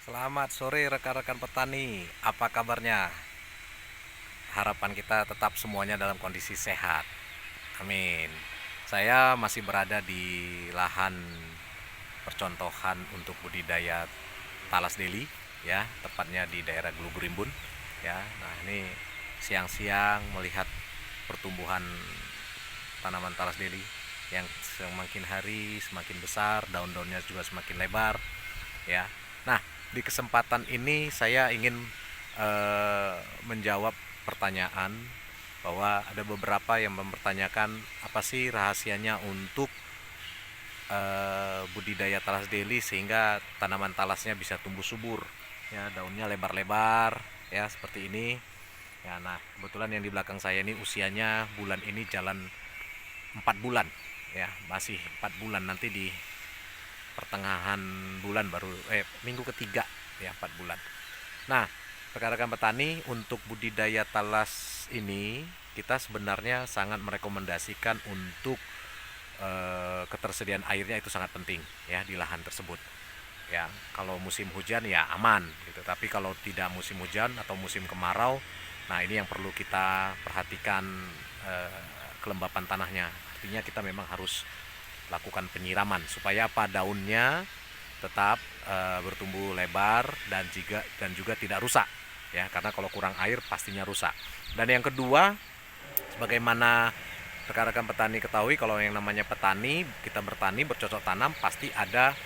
Selamat sore rekan-rekan petani, apa kabarnya? Harapan kita tetap semuanya dalam kondisi sehat. Amin. Saya masih berada di lahan percontohan untuk budidaya talas deli, ya, tepatnya di daerah Glugurimbun, ya. Nah, ini siang-siang melihat pertumbuhan tanaman talas deli yang semakin hari semakin besar, daun-daunnya juga semakin lebar, ya. Nah, di kesempatan ini saya ingin menjawab pertanyaan bahwa ada beberapa yang mempertanyakan apa sih rahasianya untuk budidaya talas deli sehingga tanaman talasnya bisa tumbuh subur, ya, daunnya lebar-lebar, ya, seperti ini. Ya, nah, kebetulan yang di belakang saya ini usianya bulan ini jalan 4 bulan, ya, masih 4 bulan, nanti di pertengahan bulan baru minggu ketiga, ya, 4 bulan. Nah, rekan-rekan petani, untuk budidaya talas ini kita sebenarnya sangat merekomendasikan untuk ketersediaan airnya itu sangat penting, ya, di lahan tersebut. Ya, kalau musim hujan ya aman gitu. Tapi kalau tidak musim hujan atau musim kemarau, nah ini yang perlu kita perhatikan, kelembapan tanahnya. Artinya kita memang harus lakukan penyiraman supaya apa, daunnya tetap bertumbuh lebar dan juga tidak rusak, ya, karena kalau kurang air pastinya rusak. Dan yang kedua, sebagaimana rekan-rekan petani ketahui, kalau yang namanya petani, kita bertani bercocok tanam pasti ada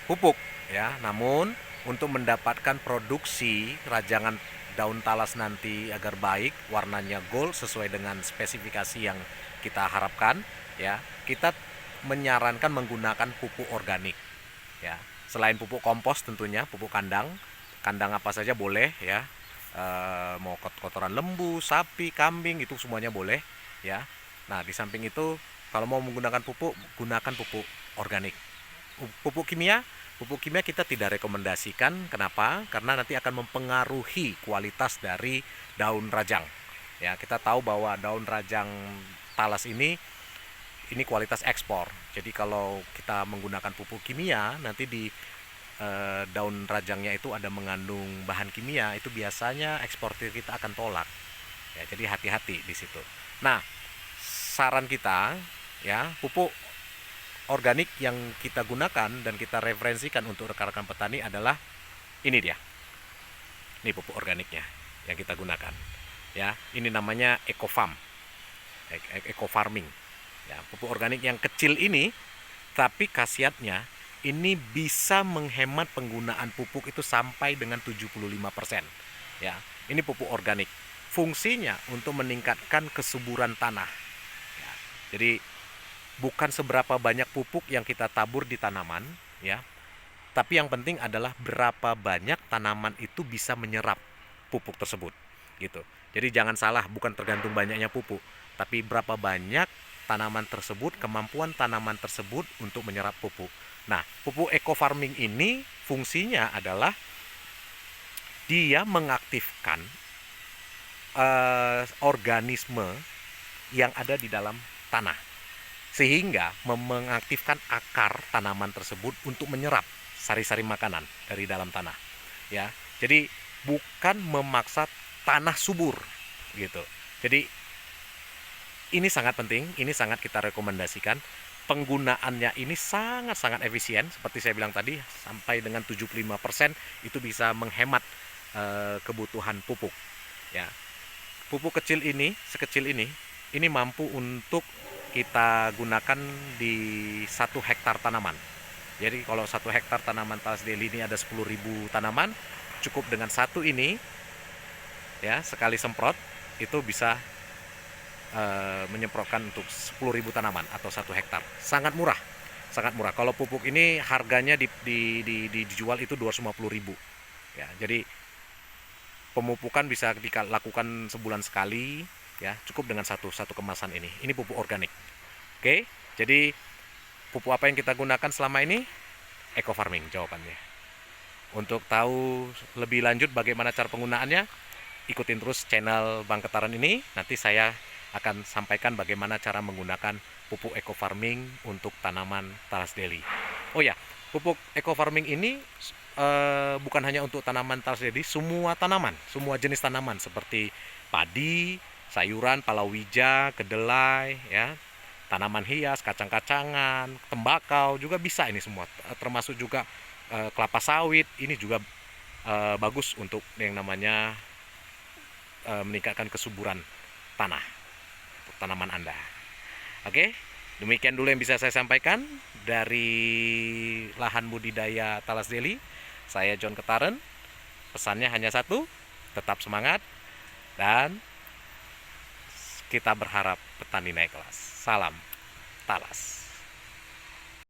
pupuk, ya. Namun untuk mendapatkan produksi rajangan daun talas nanti agar baik, warnanya gold sesuai dengan spesifikasi yang kita harapkan, ya, kita menyarankan menggunakan pupuk organik, ya. Selain pupuk kompos tentunya, pupuk kandang, kandang apa saja boleh, ya. Mau kotoran lembu, sapi, kambing itu semuanya boleh, ya. Nah, di samping itu kalau mau menggunakan pupuk, gunakan pupuk organik. Pupuk kimia kita tidak rekomendasikan. Kenapa? Karena nanti akan mempengaruhi kualitas dari daun rajang. Ya, kita tahu bahwa daun rajang talas ini kualitas ekspor. Jadi kalau kita menggunakan pupuk kimia, nanti di daun rajangnya itu ada mengandung bahan kimia, itu biasanya eksportir kita akan tolak. Ya, jadi hati-hati di situ. Nah, saran kita, ya, pupuk organik yang kita gunakan dan kita referensikan untuk rekan-rekan petani adalah ini dia. Ini pupuk organiknya yang kita gunakan. Ya, ini namanya ecofarm. Eco farming. Ya, pupuk organik yang kecil ini, tapi khasiatnya ini bisa menghemat penggunaan pupuk itu sampai dengan 75%. Ya, ini pupuk organik. Fungsinya untuk meningkatkan kesuburan tanah. Ya, jadi bukan seberapa banyak pupuk yang kita tabur di tanaman, ya, tapi yang penting adalah berapa banyak tanaman itu bisa menyerap pupuk tersebut, gitu. Jadi jangan salah, bukan tergantung banyaknya pupuk, tapi berapa banyak tanaman tersebut, kemampuan tanaman tersebut untuk menyerap pupuk. Nah, pupuk eco farming ini fungsinya adalah dia mengaktifkan organisme yang ada di dalam tanah, sehingga mengaktifkan akar tanaman tersebut untuk menyerap sari-sari makanan dari dalam tanah, ya. Jadi bukan memaksa tanah subur, gitu. Jadi ini sangat penting, ini sangat kita rekomendasikan. Penggunaannya ini sangat-sangat efisien, seperti saya bilang tadi, sampai dengan 75% itu bisa menghemat kebutuhan pupuk, ya. Pupuk kecil ini, sekecil ini mampu untuk kita gunakan di 1 hektar tanaman. Jadi kalau 1 hektar tanaman talas deli ini ada 10.000 tanaman, cukup dengan satu ini, ya, sekali semprot itu bisa menyemprotkan untuk 10.000 tanaman atau 1 hektar. Sangat murah, sangat murah. Kalau pupuk ini harganya dijual itu 250.000. Ya, jadi pemupukan bisa dilakukan sebulan sekali, ya, cukup dengan satu kemasan ini. Ini pupuk organik. Oke, jadi pupuk apa yang kita gunakan selama ini? Eco farming jawabannya. Untuk tahu lebih lanjut bagaimana cara penggunaannya, ikutin terus channel Bang Ketaran ini. Nanti saya akan sampaikan bagaimana cara menggunakan pupuk eco farming untuk tanaman talas deli. Oh ya, pupuk eco farming ini bukan hanya untuk tanaman talas jadi semua tanaman, semua jenis tanaman seperti padi, sayuran, palawija, kedelai, ya, tanaman hias, kacang-kacangan, tembakau juga bisa ini semua, termasuk juga kelapa sawit. Ini juga bagus untuk yang namanya meningkatkan kesuburan tanah untuk tanaman Anda. Oke, demikian dulu yang bisa saya sampaikan dari lahan budidaya talas deli. Saya John Ketaren. Pesannya hanya satu, tetap semangat dan kita berharap petani naik kelas. Salam talas.